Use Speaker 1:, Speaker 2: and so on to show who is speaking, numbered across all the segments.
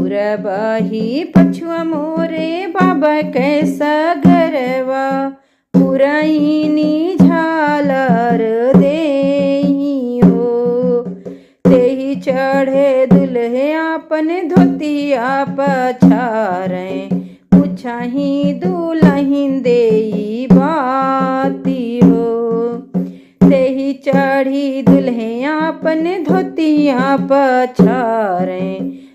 Speaker 1: पुरबही पछुआ मोरे बाबा कैसा गरवा पुरैनी झालर देई हो। तेही चढ़े दुल्हे आपन धोतिया पछारे पुछही दुलहिन देई बाती हो। तेही चढ़ी दुल्हे आपन धोतिया पछारे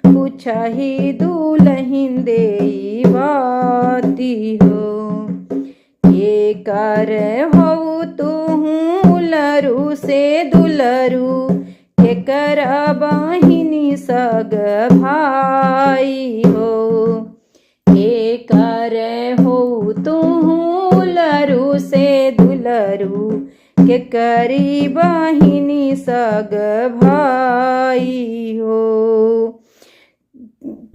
Speaker 1: पुछही दुलहिन देई बाती हो। ये कर हो तुहू उलरू से दुलरू के कर बहिनी सग भाई हो। ये कर हो तुहू उलरू से दुलरू के करी बहिनी सग भाई हो।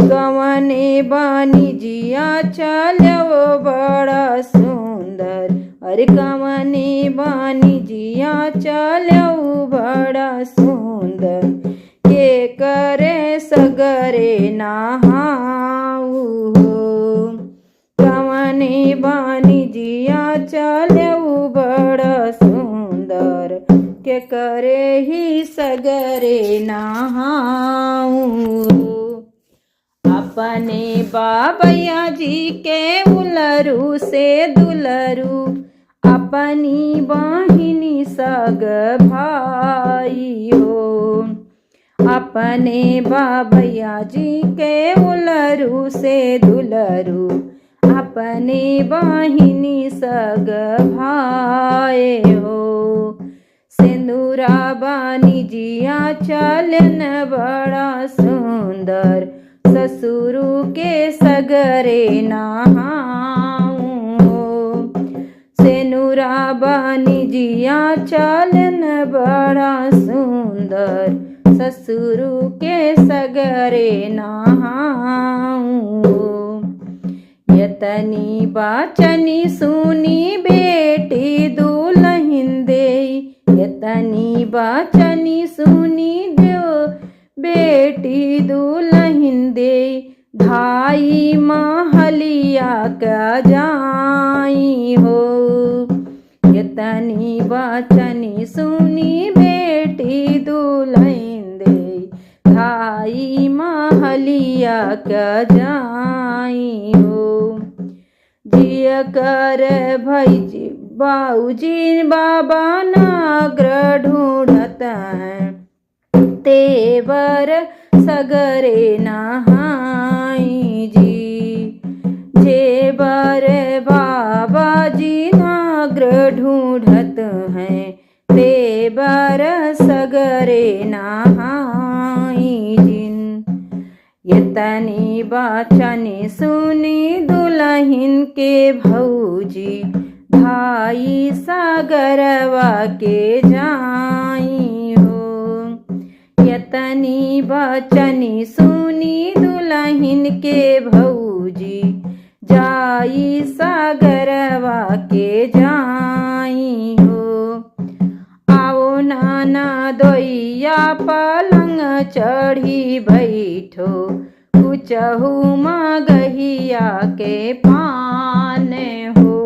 Speaker 1: कवने बानी जिया चलो बड़ा सुंदर अरे कवने बानी जिया चलो बड़ा सुंदर के करे सगरे नहाऊ हो। कवने बानी जिया चलो बड़ा सुंदर के करे ही सगरे नहाऊ। अपने बाबैया जी के उलरू से दुलरू अपनी बहिनी सग भाई हो। अपने बाबैया जी के उलरू से दुलरू अपने बहिनी सग भाई हो। सिंदूरा बानी जिया चलन बड़ा सुंदर ससुरु के सगरे नहाऊ हो। सेनुरा बानी जिया चलन बड़ा सुंदर ससुरु के सगरे नहाऊ हो। यतनी बाचनी सुनी बेटी दुलहिन देई यतनी बाचनी सुनी देव बेटी दुलहिन दे ढाई महलिया का जाई हो। यतनी बाचनी सुनी बेटी दुलहिन दे ढाई महलिया का जाई हो। जिया कर भाई जी बाऊजी बाबा नागर ढूंढत हैं तेवर सगरे नहाई जी। जेबर बाबा जी नागर ढूंढत हैं तेवर सगरे नहाई जिन। यतनी बाचनी सुनी दुलहिन के भौजी ढाई सागरवा के जाई हो। यतनी बाचनी सुनी दुलहिन के भौजी जाई सागरवा के जाई हो। आओ नाना दोइया पलंग चढ़ी बैठो कुचहू मगहिया के पान हो।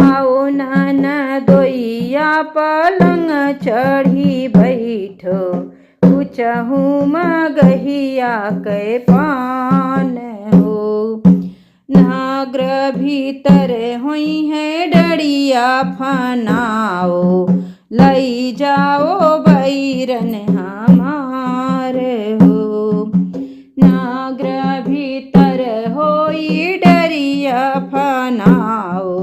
Speaker 1: आओ नाना दोइया पलंग चढ़ी बैठो कुचहू मगहिया के पान हो। नागर भीतर हुई है डरिया फनाओ लई जाओ बैरन हमार हो। नागर भीतर होई डरिया फनाओ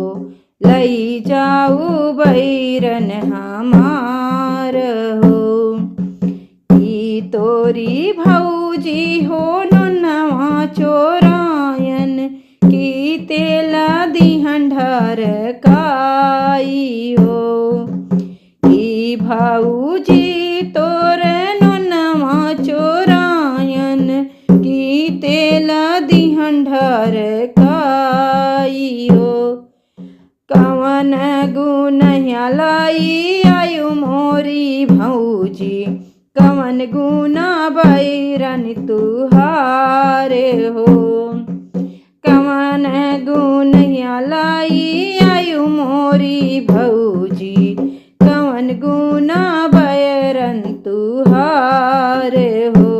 Speaker 1: लई जाओ बैरन हमार हो। ई तोरी भौजी हो नवा चोरायन की तेला दिहन ढर काई हो। ई भौजी तोर नवा चोरायन की तेला दिहन ढर काई हो। कवन गुनहिया लाई आयु मोरी भौजी कवन गुना बैरन तुहारे हो। कवन गुनहिया लाई आयु मोरी भौजी, कवन गुना बैरन तुहारे हो।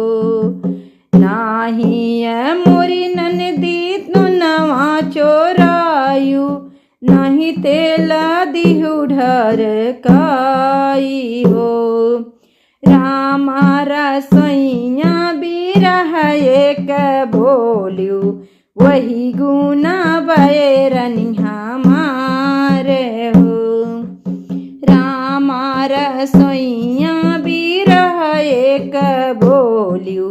Speaker 1: नाहिय मोरी ननदी नुनवा चोरायु, नाही तेला दिहु ढरकाई हो। रामा रसोइया बिरह एक बोल्यू, वही गुना बैरन हमारे हो। रामा रसोइया बिरह एक बोल्यू,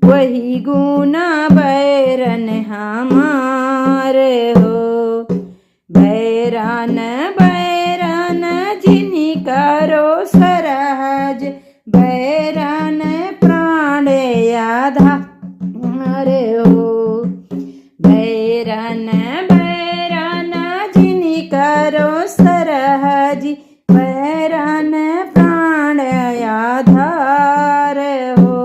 Speaker 1: वही गुना बैरन हमारे हो। बैरन बैरन जिन्हीं करो सरहज, बैरन प्राण आधार हो। बैरन बैरन जिन्हीं करो सरहज, बैरन प्राण आधार हो।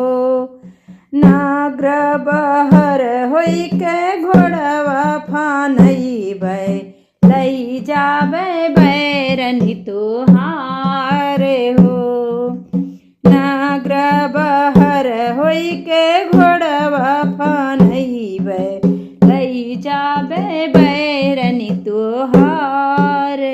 Speaker 1: नाग्र बहर होई के घोड़वा फानइबै, लई जाबे बैरन तुहारे हो। नाग्र बहर होई के घोड़वा फानइबै, लई जाबे बैरन तुहारे।